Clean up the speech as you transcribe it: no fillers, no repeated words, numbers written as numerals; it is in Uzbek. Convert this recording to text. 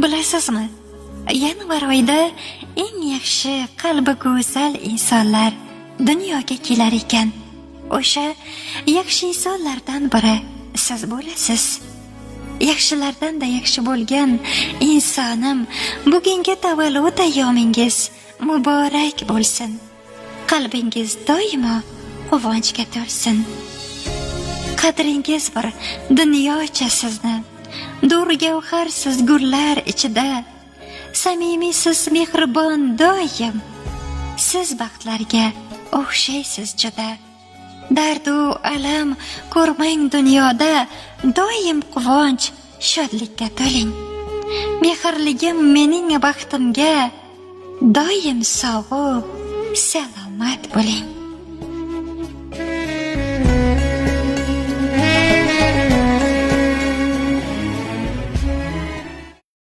Bilasizmi, yanvar oyida eng yaxshi qalbi go'zal insonlar dunyoga kelar ekan. O'sha yaxshi insonlardan biri siz bo'lasiz. Yaxshilardan-da yaxshi bo'lgan insonim, bugungi tavallud ayyomingiz muborak bo'lsin. Qalbingiz doimo quvonchga to'lsin. Qadringiz bir dunyocha sizni, durgavharsiz gullar ichida, samimiysiz mehribon doim. Siz baxtlarga o'xshaysiz juda. Dardu alam ko'rmang dunyoda, doim quvonch, shodlikka to'ling. Mehrligim mening baxtimga, doim sog'-u salomat bo'ling.